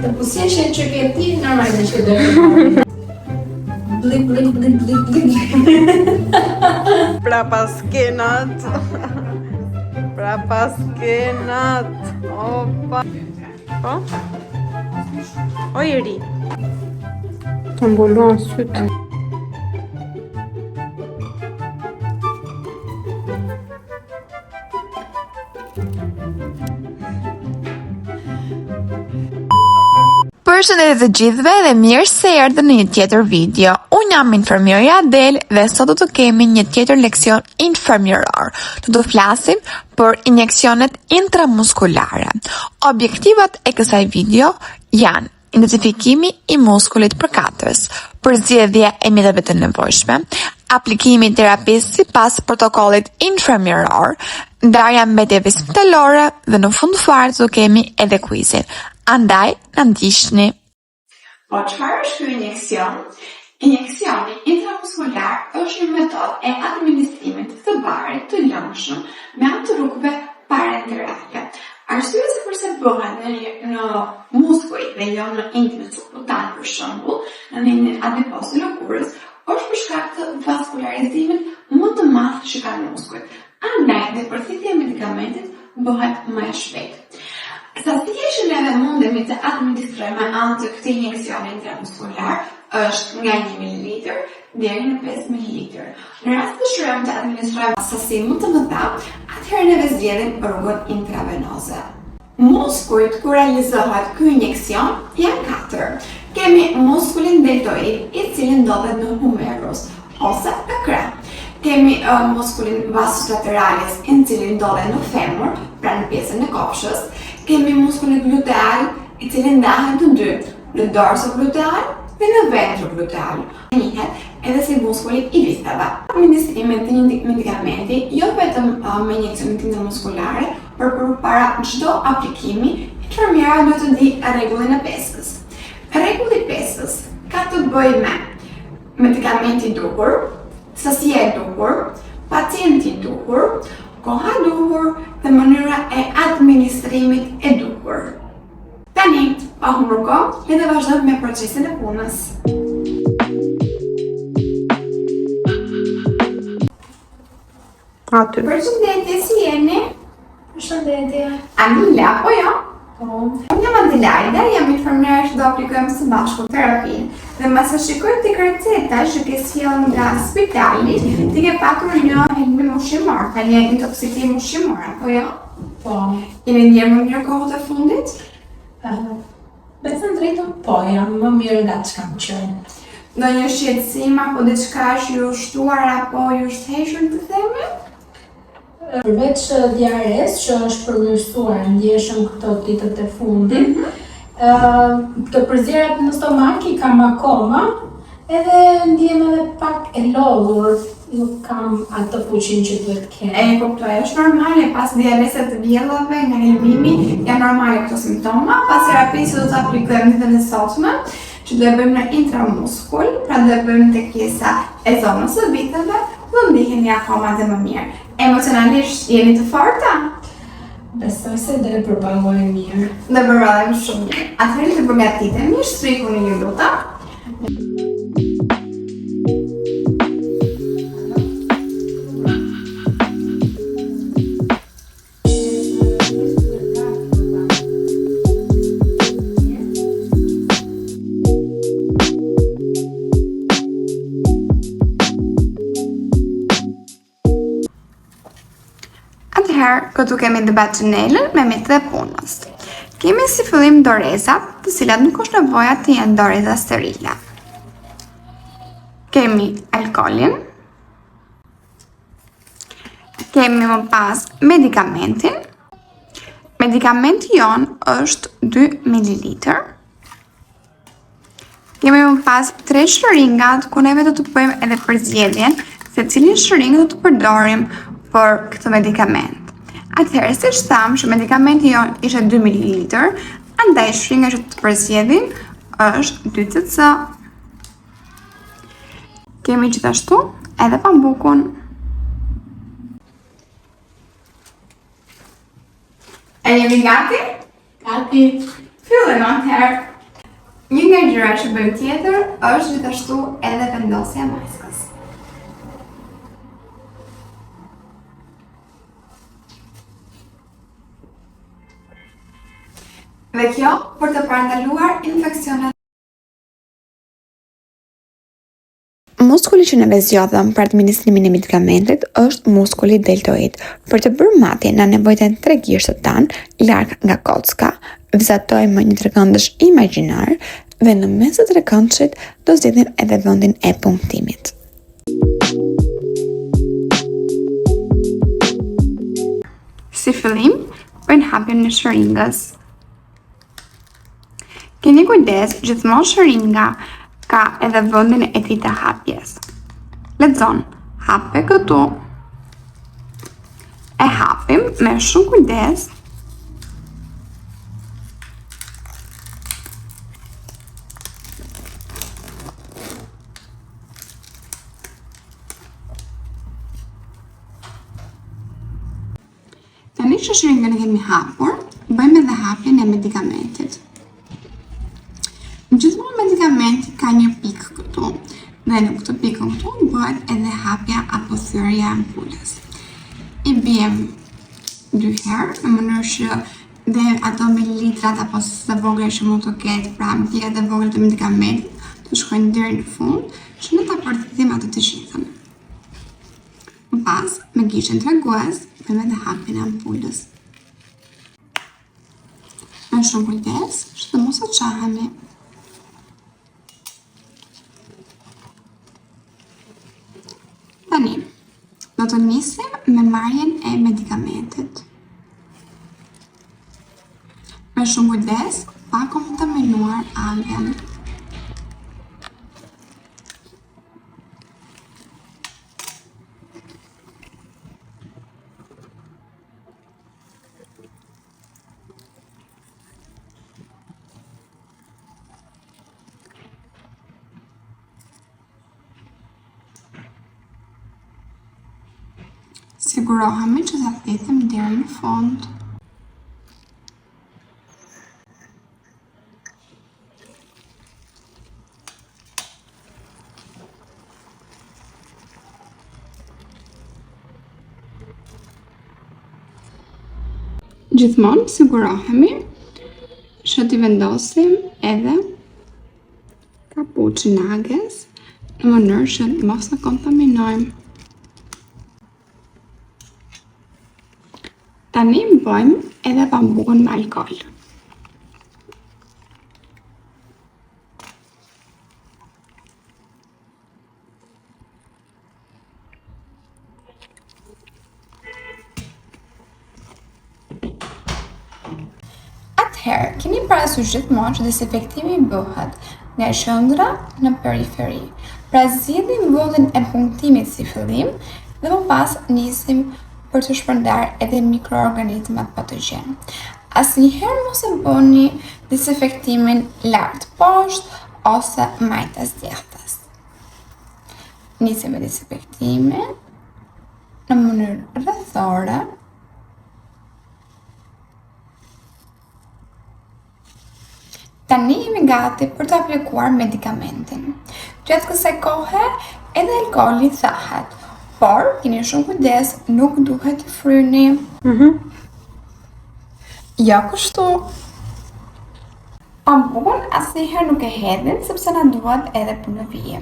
të pusjeshe që ke ti, normalisht që do. Blik, blik, blik, blik, blik. Pra pas kenat. Pra pas kenat. Opa. Po? O i ri. Të mbuluan sytë. Përshëndetje të gjithëve dhe mirë se erdhët në një tjetër video. Unë jam infermierja Adel dhe sot do të kemi një tjetër leksion infermieror. Do të flasim për injeksionet intramuskulare. Objektivat e kësaj video janë identifikimi i muskulit përkatës, përzgjedhje e mjeteve të nevojshme, aplikimi i terapisë sipas protokollit infermieror, ndarja mbetjeve spitalore dhe në fund fare do kemi edhe quizin. Andaj, në ndihni. Po çfarë është ky injeksion? Injeksioni intramuskular është një metodë e administrimit të barit të lëngshëm me anë të rrugëve parenterale. Arsyeja se përse bëhet në muskuj dhe jo në intimin subkutan për shembull, në nivelin adipoz të lëkurës, është për shkak të vaskularizimit më të madh që ka muskujt. Andaj, dhe përthitja e medikamentit bëhet më e shpejtë. Sasia që neve mundemi të administrojmë anë të këtij injeksioni intramuskular është nga 1 ml deri në 5 ml. Në rast të shërojmë të administrojmë sasi më të mëdha, atëherë neve zgjedhim rrugën intravenoze. Muskujt kur realizohet ky injeksion janë 4. Kemi muskulin deltoid, i cili ndodhet në humerus ose në krah. Kemi muskulin vasus lateralis, i cili ndodhet në femur, pra në pjesën e kofshës. Kemi muskulin gluteal, i cili ndahet në dy, në dorsogluteal dhe në ventrogluteal. Njihet edhe si muskuli i biceve. Administrimet të një medikamenti jo vetëm me injeksionet intramuskulare, por përpara çdo aplikimi, infermiera duhet të di rregullin e peskës. Rregulli i peskës ka të bëjë me medikamenti i duhur, sasia e duhur, pacienti i duhur, koha duhur dhe mënyra e administrimit e duhur. Tani, pa humbur kohë, le të vazhdojmë me procesin e punës. Aty. Përshëndetje, si jeni? Përshëndetje. Amila, po jo? Po. Unë jam Adelaida, jam infermiera që do aplikojmë së bashku terapinë. Dhe mbas e shikoj tek receta që ke sjell nga spitali, ti ke patur një helmim ushqimor, ka një intoksikim ushqimor, apo jo? Po. Jeni ndjerë më mirë kohët e fundit? Me thënë drejtën, po, jam më mirë nga që kam qenë. Ndonjë shqetësim apo diçka është ju shtuar apo ju është hequr të themi? Përveç diares që është përmirësuar, ndjeshëm këto ditët e fundit, të përzierat në stomak i kam akoma, edhe ndjem edhe pak e lodhur, nuk kam atë fuqin që duhet kemë. E kuptoj, është normale pas dialeset të vjellave nga helmimi, janë normale këto simptoma. Pas terapisë do të aplikojmë ditën e sotme, që do e bëjmë në intramuskul, pra do e bëjmë tek pjesa e zonës së viteve, do ndiheni akoma dhe më mirë. Emocionalisht jeni të forta? Besoj se dhe përballoj mirë. Dhe përballojmë shumë mirë. Atëherë të përgatitemi, shtrikuni ju lutem. Atëherë, këtu kemi debatinelën me mjetet e punës. Kemi si fillim dorezat, të cilat nuk është nevoja të jenë doreza sterile. Kemi alkoolin. Kemi më pas medikamentin. Medikamenti jon është 2 ml. Kemi më pas 3 shëringat, ku neve do të bëjmë edhe përzgjedhjen se cilin shëringë do të përdorim për këtë medikament. Atëherë, siç thamë që medikamenti jon ishte 2 ml, andaj shëringa që të përzgjedhim është 2 cc. Kemi gjithashtu edhe pambukun. E jemi gati? Gati. Fillojmë atëherë. gjëra që bëjmë tjetër është gjithashtu edhe vendosja e maskës. Dhe kjo për të parandaluar infeksionet. Muskuli që ne zgjodhëm për administrimin e medikamentit është muskuli deltoid. Për të bërë matje në nevojën e tregishtë tanë, larg nga kocka, vizatojmë një trekëndësh imagjinar dhe në mes të trekëndshit do zgjidhim edhe vendin e punktimit. Si fillim, bëjnë hapjen në shëringës. Keni kujdes, gjithmonë shëringa ka edhe vendin e tij të hapjes. Lexon, hape këtu. E hapim me shumë kujdes. Tani që shëringën e kemi hapur, bëjmë edhe hapjen e medikamentit. Gjithmonë medikamenti ka një pikë këtu, dhe në këtë pikën këtu bëhet edhe hapja apo thyrja e ampulës. I bjem 2 herë, në mënyrë që dhe ato mililitrat apo së vogla që mund të ketë, pra pikët e vogla të medikamentit, të shkojnë deri në fund, që ne ta përfitisim atë të gjithën. Më pas, me gishtin tregues, bëjmë edhe hapjen e ampulës. Me shumë kujdes, që të mos e çahemi. Tani, do të nisim me marrjen e medikamentit. Me shumë kujdes, pa kontaminuar agen. Sigurohemi që ta thithim deri në fund. Gjithmonë sigurohemi që t'i vendosim edhe kapuçin agës në mënyrë që mos të kontaminojmë. Tani bëjmë edhe pambukën me alkool. Atëherë, keni parasysh gjithmonë që dezinfektimi bëhet nga qendra në periferi. Pra zgjidhim vendin e punktimit si fillim dhe më pas nisim për të shpërndar edhe mikroorganizmat patogjen. Asnjëherë mos e bëni dezinfektimin lart poshtë ose majtas djathtas. Nisim me dezinfektimin në mënyrë rrethore. Tani jemi gati për të aplikuar medikamentin. Gjatë kësaj kohe edhe alkooli thahet. Por, keni shumë kujdes, nuk duhet të fryni. Jo kështu. Pambukën asnjëherë nuk e hedhin sepse na duhet edhe për në vije.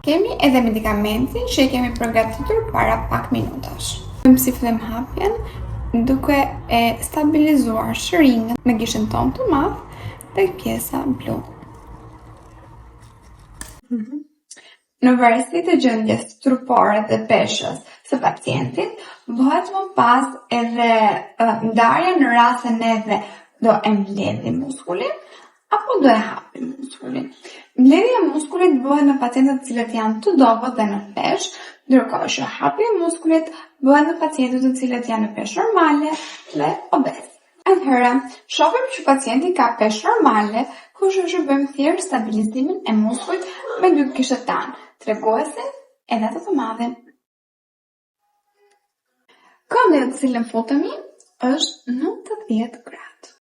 Kemi edhe medikamentin që i kemi përgatitur para pak minutash. Bëjmë si fillim hapjen duke e stabilizuar shëringën me gishtin ton të madh tek pjesa blu. Në varësi të gjendjes trupore dhe peshës së pacientit, bëhet më pas edhe ndarja në rast se neve do e mbledhim muskulin apo do e hapim muskulin. Mbledhja e muskulit bëhet në pacientët të cilët janë të dobët dhe në peshë, ndërkohë që hapja e muskulit bëhet në pacientët të cilët janë në peshë normale dhe obez. Atëherë, shohim që pacienti ka peshë normale, kështu që bëjmë thjesht stabilizimin e muskulit me 2 gishtet tanë, treguesin edhe ato të madhin. Këmbë të cilën futemi është në 80 gradë.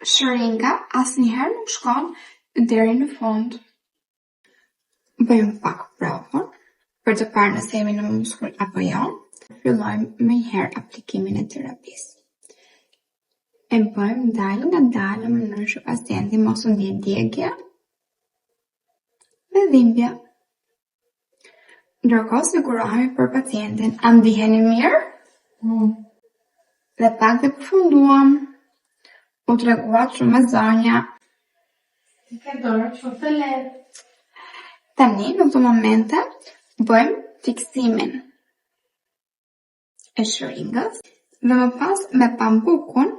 Shëringa asnjëherë nuk shkon deri në fund. Bëjmë pak provën për të parë nëse jemi në muskull apo jo. Fillojmë me njëherë aplikimin e terapisë. E bëjmë dalë nga dalë në mënyrë që pacienti mos u ndjejë djegje dhe dhimbje. Ndërkohë sigurohemi për pacientin, a ndiheni mirë? Dhe pak dhe përfunduam. U treguat shumë e zonja. Ka dorë shumë të lehtë. Tani, në këto momente, bëjmë fiksimin e shëringës dhe më pas me pambukun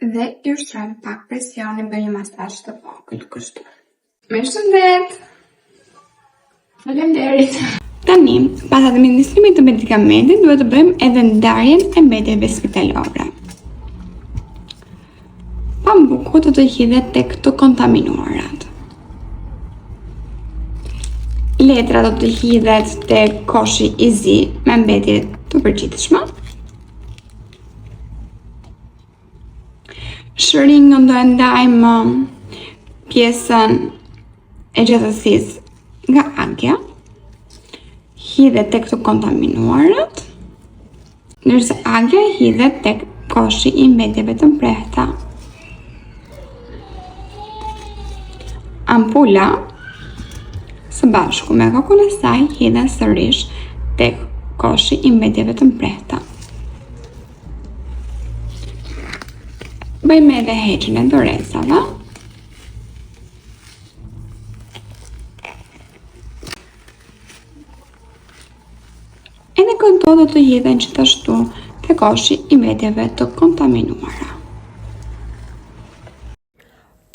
dhe i ushtrojmë pak presionin, bëjmë një masazh të vogël kështu. Mirëshëndet! Faleminderit. Tani, pas administrimit të medikamentit, duhet të bëjmë edhe ndarjen e mbetjeve spitalore. Pambuku do të hidhet tek të kontaminuarat. Letra do të hidhet tek koshi i zi me mbetje të përgjithshme. Shëringën do e ndajmë pjesën e gjatësisë nga agja. Hidhet tek të kontaminuarat, ndërsa agja hidhet tek koshi i mbetjeve të mprehta. Ampula së bashku me kokën e saj hidhen sërish tek koshi i mbetjeve të mprehta. Bëjmë edhe heqjen e dorezave. Edhe këto do të hidhen gjithashtu te koshi i mbetjeve të kontaminuara.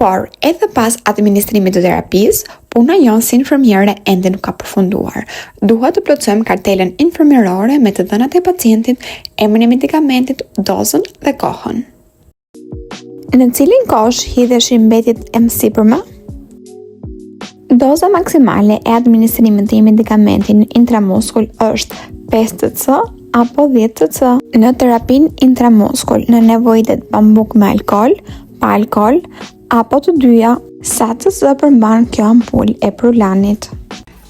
Por, edhe pas administrimit të terapisë, puna jonë si infermiere ende nuk ka përfunduar. Duhet të plotësojmë kartelen infermierore me të dhënat e pacientit, emrin e medikamentit, dozën dhe kohën. Në cilin kosh hidheshin mbetjet e mësipërme? Doza maksimale e administrimit të medikamentin intramuskull është 5 cc apo 10 cc. Në terapin intramuskull në nevojitet pambuk me alkool, pa alkool, apo të dyja, sa cc përmban kjo ampull e prulanit.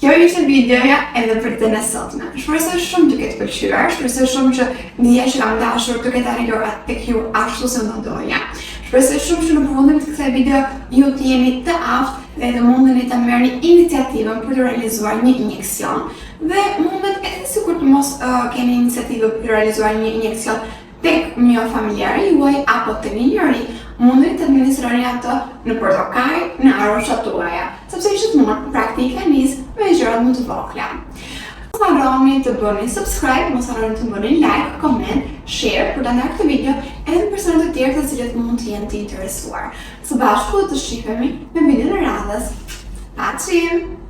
Kjo ishte videoja edhe për të nesotme. Shpresoj shumë të ketë pëlqyer, shpresoj shumë që ndjeja që kam dashur të ketë arritur tek ju ashtu si unë doja. Shpresoj shumë që në përfundim të kësaj video ju të jeni të aftë dhe të mundeni ta merrni iniciativën për të realizuar një injeksion dhe mundet edhe sikur të mos keni iniciativë për të realizuar një injeksion tek një familjarë juaj apo të një njeri, mundeni të administroni ato në portokaj, në arroshat tuaja, sepse gjithmonë praktika nis me gjërat më të vogla. Mos harroni të bëni subscribe, mos harroni të bëni like, comment, share për ta ndarë këtë video edhe me personat të tjerë të cilët mund të jenë të interesuar. Së bashku do të shihemi me videon e radhës. Pacim!